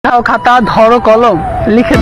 নাও খাতা, ধরো কলম, লিখে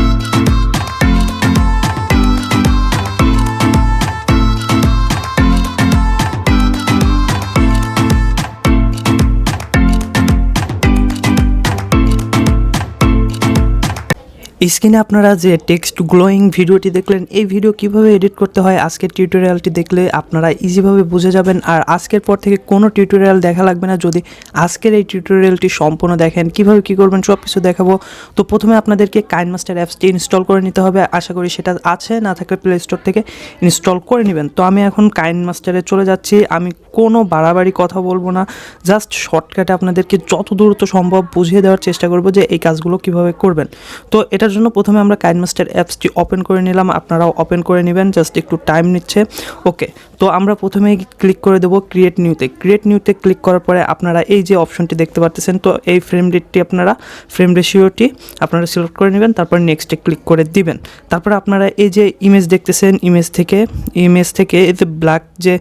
স্ক্রিনে আপনারা যে টেক্সট গ্লোয়িং ভিডিওটি দেখলেন, এই ভিডিও কিভাবে এডিট করতে হয় আজকের টিউটোরিয়ালটি দেখলে আপনারা ইজিভাবে বুঝে যাবেন। আর আজকের পর থেকে কোনো টিউটোরিয়াল দেখা লাগবে না যদি আজকের এই টিউটোরিয়ালটি সম্পূর্ণ দেখেন। কিভাবে কি করবেন সব কিছু দেখাবো। তো প্রথমে আপনাদেরকে কাইনমাস্টার অ্যাপসটি ইনস্টল করে নিতে হবে। আশা করি সেটা আছে, না থাকলে প্লে স্টোর থেকে ইনস্টল করে নেবেন। তো আমি এখন কাইনমাস্টারে চলে যাচ্ছি। আমি কোনো বাড়াবাড়ি কথা বলবো না, জাস্ট শর্টকাটে আপনাদেরকে যত দ্রুত সম্ভব বুঝিয়ে দেওয়ার চেষ্টা করব যে এই কাজগুলো কিভাবে করবেন। তো এটার জন্য প্রথমে আমরা কাইনমাস্টার অ্যাপসটি ওপেন করে নিলাম, আপনারাও ওপেন করে নেবেন, জাস্ট একটু টাইম নিচ্ছে। ওকে, তো আমরা প্রথমেই ক্লিক করে দেবো ক্রিয়েট নিউতে ক্লিক করার পরে আপনারা এই যে অপশনটি দেখতে পাচ্ছেন, তো এই ফ্রেম রেশিওটি আপনারা সিলেক্ট করে নেবেন, তারপর নেক্সটে ক্লিক করে দিবেন। তারপরে আপনারা এই যে ইমেজ দেখতেছেন, ইমেজ থেকে এই যে ব্ল্যাক যে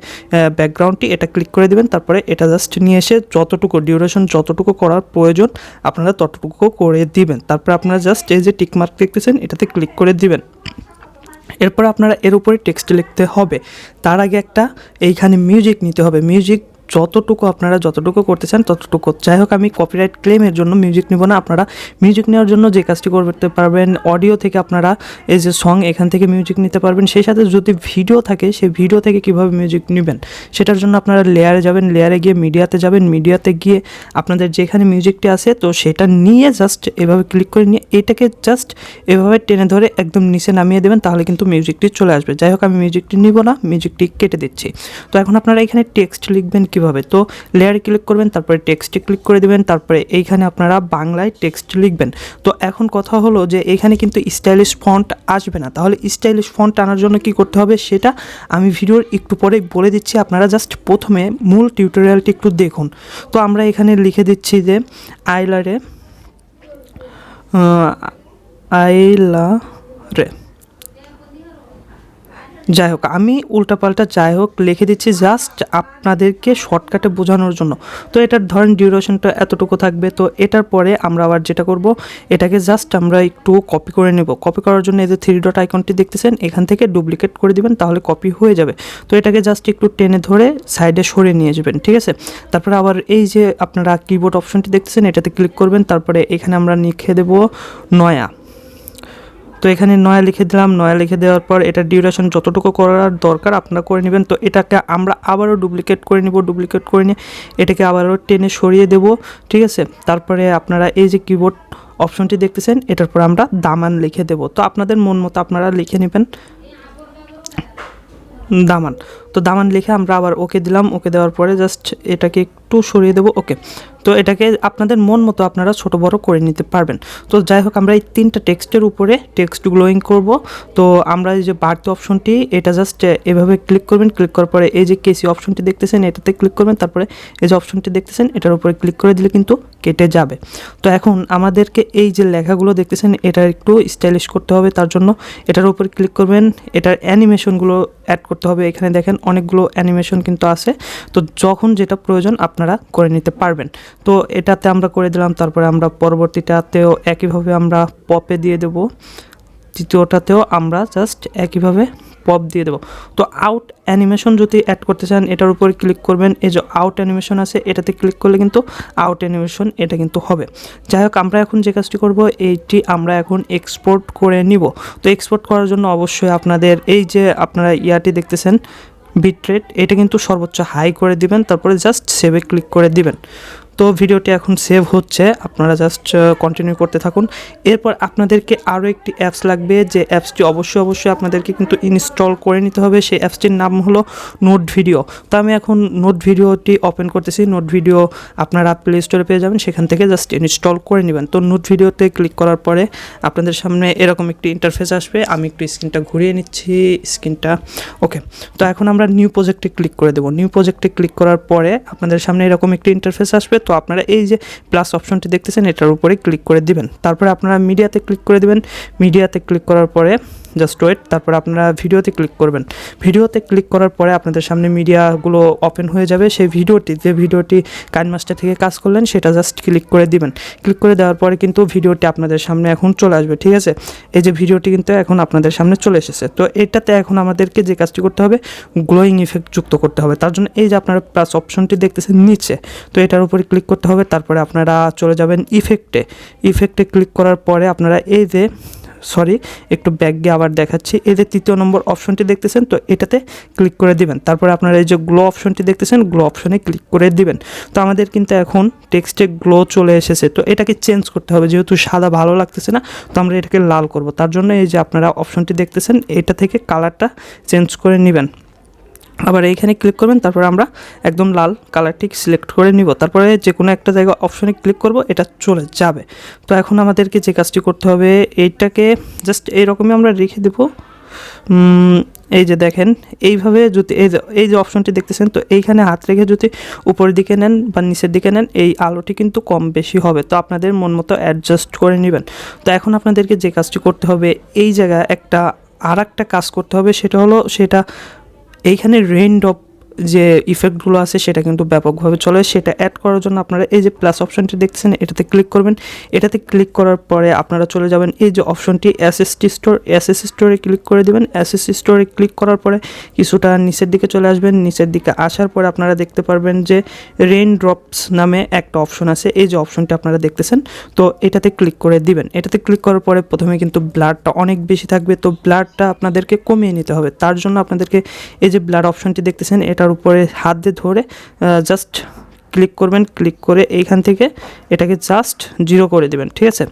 ব্যাকগ্রাউন্ডটি, এটা ক্লিক করে দিবেন। তারপরে এটা জাস্ট নিয়ে এসে যতটুকু ডিউরেশন যতটুকু করার প্রয়োজন আপনারা ততটুকু করে দিবেন। তারপরে আপনারা জাস্ট এই যে টিক মার্ক দেখতেছেন এটাতে ক্লিক করে দিবেন। এরপর আপনারা এর উপরে টেক্সট লিখতে হবে। তার আগে একটা এইখানে মিউজিক নিতে হবে। মিউজিক আপনারা যতটুকু করতে চান ততটুকু। যাই হোক, আমি কপিরাইট ক্লেমের জন্য মিউজিক নেব না। আপনারা মিউজিক নেওয়ার জন্য যে কাজটি করতে পারবেন, অডিও থেকে আপনারা এই যে সং এখান থেকে মিউজিক নিতে পারবেন। সেই সাথে যদি ভিডিও থাকে, সেই ভিডিও থেকে কীভাবে মিউজিক নেবেন সেটার জন্য আপনারা লেয়ারে যাবেন, লেয়ারে গিয়ে মিডিয়াতে যাবেন, মিডিয়াতে গিয়ে আপনাদের যেখানে মিউজিকটি আছে তো সেটা নিয়ে জাস্ট এভাবে ক্লিক করে নিয়ে এটাকে জাস্ট এভাবে টেনে ধরে একদম নিচে নামিয়ে দেবেন, তাহলে কিন্তু মিউজিকটি চলে আসবে। যাই হোক, আমি মিউজিকটি নিব না, মিউজিকটি কেটে দিচ্ছি। তো এখন আপনারা এখানে টেক্সট লিখবেন কিভাবে, তো লেয়ারে ক্লিক করবেন, তারপরে টেক্সটে ক্লিক করে দেবেন, তারপরে এইখানে আপনারা বাংলায় টেক্সট লিখবেন। তো এখন কথা হলো যে এখানে কিন্তু স্টাইলিশ ফন্ট আসবে না, তাহলে স্টাইলিশ ফন্ট আনার জন্য কি করতে হবে সেটা আমি ভিডিওর একটু পরেই বলে দিচ্ছি। আপনারা জাস্ট প্রথমে মূল টিউটোরিয়ালটি একটু দেখুন। তো আমরা এখানে লিখে দিচ্ছি যে আইলারে যাই হোক, আমি উল্টাপাল্টা যাই হোক লিখে দিচ্ছি জাস্ট আপনাদেরকে শর্টকাটে বোঝানোর জন্য। তো এটার ধরেন ডিউরেশনটা এতটুকু থাকবে। তো এটার পরে আমরা আবার যেটা করব, এটাকে জাস্ট আমরা একটু কপি করে নেব। কপি করার জন্য এই যে 3 ডট আইকনটি দেখতেছেন, এখান থেকে ডুপ্লিকেট করে দিবেন, তাহলে কপি হয়ে যাবে। তো এটাকে জাস্ট একটু টেনে ধরে সাইডে সরিয়ে নিয়ে যাবেন, ঠিক আছে। তারপরে আবার এই যে আপনারা কিবোর্ড অপশনটি দেখতেছেন এটাতে ক্লিক করবেন, তারপরে এখানে আমরা লিখে দেব নয়া। তো এখানে নয়া লিখে দিলাম। নয়া লিখে দেওয়ার পর এটা ডিউরেশন যতটুকু করার দরকার আপনারা করে নেবেন। তো এটাকে আমরা আবারও ডুপ্লিকেট করে নিয়ে এটাকে আবারও টেনে সরিয়ে দেব, ঠিক আছে। তারপরে আপনারা এই যে কিবোর্ড অপশনটি দেখতেছেন এটার পর আমরা দামান লিখে দেব। তো আপনাদের মন মতো আপনারা লিখে নেবেন দামান। তো দামান লিখে আমরা আবার ওকে দিলাম। ওকে দেওয়ার পরে জাস্ট এটাকে একটু সরিয়ে দেবো। ওকে, তো এটাকে আপনাদের মন মতো আপনারা ছোট বড় করে নিতে পারবেন। তো যাই হোক, আমরা এই 3টা টেক্সটের উপরে টেক্সট গ্লোয়িং করব। তো আমরা এই যে বাড়তি অপশনটি এটা জাস্ট এভাবে ক্লিক করবেন। ক্লিক করার পরে এই যে কেসি অপশনটি দেখতেছেন এটাতে ক্লিক করবেন, তারপরে এই যে অপশনটি দেখতেছেন এটার উপরে ক্লিক করে দিলে কিন্তু কেটে যাবে। তো এখন আমাদেরকে এই যে লেখাগুলো দেখতেছেন এটা একটু স্টাইলিশ করতে হবে, তার জন্য এটার উপরে ক্লিক করবেন। এটার অ্যানিমেশনগুলো অ্যাড করতে হবে। এখানে দেখেন অনেকগুলো অ্যানিমেশন কিন্তু আছে, তো যখন যেটা প্রয়োজন আপনারা করে নিতে পারবেন। তো এটাতে আমরা করে দিলাম। তারপরে আমরা পরবর্তীটাতেও একইভাবে আমরা পপে দিয়ে দেব, তৃতীয়টাতেও আমরা জাস্ট একইভাবে পপ দিয়ে দেবো। তো আউট অ্যানিমেশন যদি অ্যাড করতে চান এটার উপরে ক্লিক করবেন। এই যে আউট অ্যানিমেশন আছে এটাতে ক্লিক করলে কিন্তু আউট অ্যানিমেশন এটা কিন্তু হবে। যাই হোক, আমরা এখন যে কাজটি করব এইটি আমরা এখন এক্সপোর্ট করে নিব। তো এক্সপোর্ট করার জন্য অবশ্যই আপনাদের এই যে আপনারা ইয়াটি দেখতেছেন বিটরেট, এটা কিন্তু সর্বোচ্চ হাই করে দিবেন, তারপরে জাস্ট সেভে ক্লিক করে দিবেন। তো ভিডিওটি এখন সেভ হচ্ছে, আপনারা জাস্ট কন্টিনিউ করতে থাকুন। এরপর আপনাদেরকে আরও একটি অ্যাপস লাগবে, যে অ্যাপসটি অবশ্যই আপনাদেরকে কিন্তু ইনস্টল করে নিতে হবে। সেই অ্যাপসটির নাম হলো নোট ভিডিও। তো আমি এখন নোট ভিডিওটি ওপেন করতেছি। নোট ভিডিও আপনারা প্লে স্টোরে পেয়ে যাবেন, সেখান থেকে জাস্ট ইনস্টল করে নেবেন। তো নোট ভিডিওতে ক্লিক করার পরে আপনাদের সামনে এরকম একটি ইন্টারফেস আসবে। আমি একটু স্ক্রিনটা ঘুরিয়ে নিচ্ছি, স্ক্রিনটা ওকে। তো এখন আমরা নিউ প্রজেক্টে ক্লিক করে দেবো। নিউ প্রজেক্টে ক্লিক করার পরে আপনাদের সামনে এরকম একটি ইন্টারফেস আসবে। তো আপনারা এই যে প্লাস অপশনটি দেখতেছেন এটার উপরে ক্লিক করে দিবেন। তারপরে আপনারা মিডিয়াতে ক্লিক করে দিবেন। মিডিয়াতে ক্লিক করার পরে জাস্ট ওয়েট। তারপর আপনারা ভিডিওতে ক্লিক করবেন। ভিডিওতে ক্লিক করার পরে আপনাদের সামনে মিডিয়াগুলো ওপেন হয়ে যাবে। সেই যে ভিডিওটি কাইনমাস্টার থেকে কাজ করলেন সেটা জাস্ট ক্লিক করে দিবেন। ক্লিক করে দেওয়ার পরে কিন্তু ভিডিওটি আপনাদের সামনে এখন চলে আসবে, ঠিক আছে। এই যে ভিডিওটি কিন্তু এখন আপনাদের সামনে চলে এসেছে। তো এটাতে এখন আমাদেরকে যে কাজটি করতে হবে, গ্লোয়িং ইফেক্ট যুক্ত করতে হবে। তার জন্য এই যে আপনারা প্লাস অপশনটি দেখতেছেন নিচে, তো এটার উপরে ক্লিক করতে হবে। তারপরে আপনারা চলে যাবেন ইফেক্টে ক্লিক করার পরে আপনারা এই যে একটু ব্যাক গিয়ে আবার দেখাচ্ছি, এই যে 3 নম্বর অপশনটি দেখতেছেন, তো এটাতে ক্লিক করে দিবেন। তারপরে আপনারা এই যে গ্লো অপশনটি দেখতেছেন, গ্লো অপশনে ক্লিক করে দিবেন। তো আমাদের কিন্তু এখন টেক্সটে গ্লো চলে এসেছে। তো এটাকে চেঞ্জ করতে হবে, যেহেতু সাদা ভালো লাগতেছে না, তো আমরা এটাকে লাল করব। তার জন্য এই যে আপনারা অপশনটি দেখতেছেন, এটা থেকে কালারটা চেঞ্জ করে নেবেন। আবার এইখানে ক্লিক করবেন, তারপরে আমরা একদম লাল কালারটি সিলেক্ট করে নিব। তারপরে যে কোনো একটা জায়গা অপশনে ক্লিক করব, এটা চলে যাবে। তো এখন আমাদেরকে যে কাজটি করতে হবে, এইটাকে জাস্ট এইরকমই আমরা রেখে দেব। এই যে দেখেন, এইভাবে যদি এই যে অপশনটি দেখতেছেন, তো এইখানে হাত রেখে যদি উপরের দিকে নেন বা নিচের দিকে নেন, এই আলোটি কিন্তু কম বেশি হবে। তো আপনাদের মন মতো অ্যাডজাস্ট করে নেবেন। তো এখন আপনাদেরকে যে কাজটি করতে হবে, এই জায়গায় আর একটা কাজ করতে হবে, সেটা এইখানে রেইন ড্রপ যে ইফেক্টগুলো আছে সেটা কিন্তু ব্যাপকভাবে চলে। সেটা অ্যাড করার জন্য আপনারা এই যে প্লাস অপশনটি দেখতেছেন, এটাতে ক্লিক করবেন। এটাতে ক্লিক করার পরে আপনারা চলে যাবেন এই যে অপশনটি এসএস স্টোরে ক্লিক করে দেবেন। এসএস স্টোরে ক্লিক করার পরে কিছুটা নিচের দিকে চলে আসবেন। নিচের দিকে আসার পরে আপনারা দেখতে পারবেন যে রেইন ড্রপস নামে একটা অপশন আছে। এই যে অপশনটি আপনারা দেখতেছেন, তো এটাতে ক্লিক করে দিবেন। এটাতে ক্লিক করার পরে প্রথমে কিন্তু ব্লারটা অনেক বেশি থাকবে, তো ব্লারটা আপনাদেরকে কমিয়ে নিতে হবে। তার জন্য আপনাদেরকে এই যে ব্লার অপশনটি দেখতেছেন, এটার উপরে হাত দিয়ে ধরে জাস্ট ক্লিক করবেন। ক্লিক করে এইখান থেকে এটাকে জাস্ট 0 করে দিবেন, ঠিক আছে।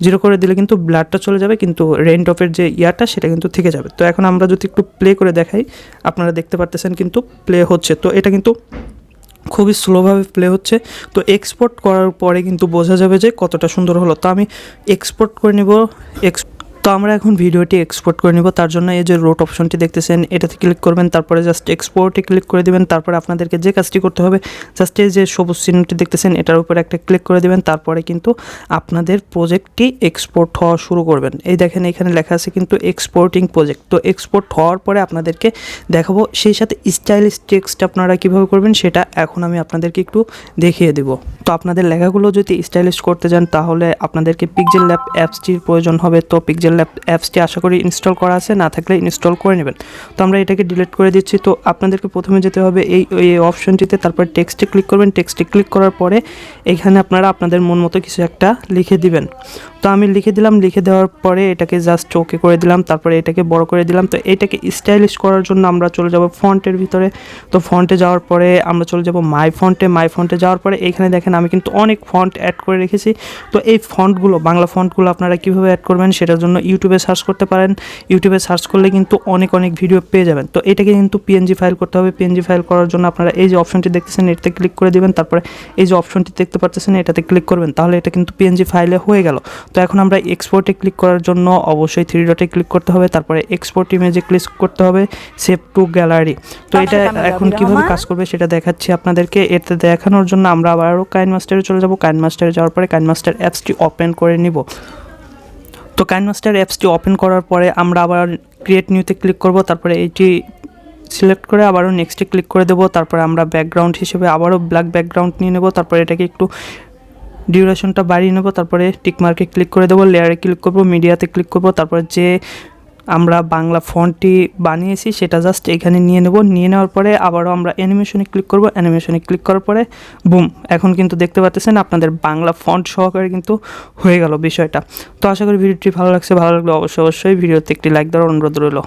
0 করে দিলে কিন্তু ব্লারটা চলে যাবে, কিন্তু রেইন ড্রপের যে ইয়ারটা সেটা কিন্তু থেকে যাবে। তো এখন আমরা যদি একটু প্লে করে দেখাই, আপনারা দেখতে পারতেছেন কিন্তু প্লে হচ্ছে। তো এটা কিন্তু খুবই স্লোভাবে প্লে হচ্ছে। তো এক্সপোর্ট করার পরে কিন্তু বোঝা যাবে যে কতটা সুন্দর হলো। তো আমি এক্সপোর্ট করে নেব। তো আমরা এখন ভিডিওটি এক্সপোর্ট করে নিব। তার জন্য এই যে রোট অপশনটি দেখতেছেন, এটাতে ক্লিক করবেন। তারপরে জাস্ট এক্সপোর্টে ক্লিক করে দিবেন। তারপরে আপনাদেরকে যে কাজটি করতে হবে, জাস্ট এই যে সবুজ চিহ্নটি দেখতেছেন, এটার উপরে একটা ক্লিক করে দিবেন। তারপরে কিন্তু আপনাদের প্রজেক্টটি এক্সপোর্ট হওয়া শুরু করবেন। এই দেখেন এখানে লেখা আছে কিন্তু এক্সপোর্টিং প্রজেক্ট। তো এক্সপোর্ট হওয়ার পরে আপনাদেরকে দেখাবো, সেই সাথে স্টাইলিশ টেক্সট আপনারা কীভাবে করবেন সেটা এখন আমি আপনাদেরকে একটু দেখিয়ে দেব। তো আপনাদের লেখাগুলো যদি স্টাইলিশ করতে যান, তাহলে আপনাদেরকে পিক্সেল ল্যাব অ্যাপসটির প্রয়োজন হবে। তো পিক্সেল ল্যাব অ্যাপসটি আশা করি ইনস্টল করা আছে, না থাকলে ইনস্টল করে নেবেন। তো আমরা এটাকে ডিলিট করে দিচ্ছি। তো আপনাদেরকে প্রথমে যেতে হবে এই অপশনটিতে, তারপর টেক্সটে ক্লিক করবেন। টেক্সটে ক্লিক করার পরে এখানে আপনারা আপনাদের মন মতো কিছু একটা লিখে দিবেন। তো আমি লিখে দিলাম। লিখে দেওয়ার পরে এটাকে জাস্ট ওকে করে দিলাম। তারপরে এটাকে বড় করে দিলাম। তো এটাকে স্টাইলিশ করার জন্য আমরা চলে যাব ফন্টের ভিতরে। তো ফন্টে যাওয়ার পরে আমরা চলে যাব মাই ফন্টে যাওয়ার পরে এখানে দেখেন আমি কিন্তু অনেক ফন্ট অ্যাড করে রেখেছি। তো এই ফন্টগুলো, বাংলা ফন্টগুলো আপনারা কীভাবে অ্যাড করবেন সেটার জন্য ইউটিউবে সার্চ করতে পারেন। ইউটিউবে সার্চ করলে কিন্তু অনেক ভিডিও পেয়ে যাবেন। তো এটাকে কিন্তু পিএনজি ফাইল করতে হবে। পিএনজি ফাইল করার জন্য আপনারা এই যে অপশনটি দেখতেছেন, এটাতে ক্লিক করে দিবেন। তারপরে এই যে অপশনটি দেখতে পাচ্ছেন, এটাতে ক্লিক করবেন। তাহলে এটা কিন্তু পিএনজি ফাইলে হয়ে গেল। তো এখন আমরা এক্সপোর্টে ক্লিক করার জন্য অবশ্যই 3 ডটে ক্লিক করতে হবে। তারপরে এক্সপোর্ট ইমেজে ক্লিক করতে হবে, সেভ টু গ্যালারি। তো এটা এখন কিভাবে কাজ করবে সেটা দেখাচ্ছি আপনাদেরকে। এতে দেখানোর জন্য আমরা আবারও কাইনমাস্টারে চলে যাব। কাইনমাস্টারে যাওয়ার পরে কাইনমাস্টার অ্যাপসটি ওপেন করে নিব। তো কাইনমাস্টার অ্যাপসটি ওপেন করার পরে আমরা আবার ক্রিয়েট নিউতে ক্লিক করব। তারপরে এইটি সিলেক্ট করে আবারও নেক্সটে ক্লিক করে দেবো। তারপরে আমরা ব্যাকগ্রাউন্ড হিসেবে আবারও ব্ল্যাক ব্যাকগ্রাউন্ড নিয়ে নেব। তারপরে এটাকে একটু ডিউরেশনটা বাড়িয়ে নেব। তারপরে টিকমার্কে ক্লিক করে দেবো, লেয়ারে ক্লিক করব, মিডিয়াতে ক্লিক করব। তারপরে যে আমরা বাংলা ফন্টটি বানিয়েছি সেটা জাস্ট এখানে নিয়ে নেব। নিয়ে নেওয়ার পরে আবারও আমরা অ্যানিমেশনে ক্লিক করব। অ্যানিমেশনে ক্লিক করার পরে বুম, এখন কিন্তু দেখতে পাচ্ছেন আপনাদের বাংলা ফন্ট সহকারে কিন্তু হয়ে গেল বিষয়টা। তো আশা করি ভিডিওটি ভালো লাগছে। ভালো লাগলে অবশ্যই ভিডিওতে একটি লাইক দেওয়ার অনুরোধ রইল।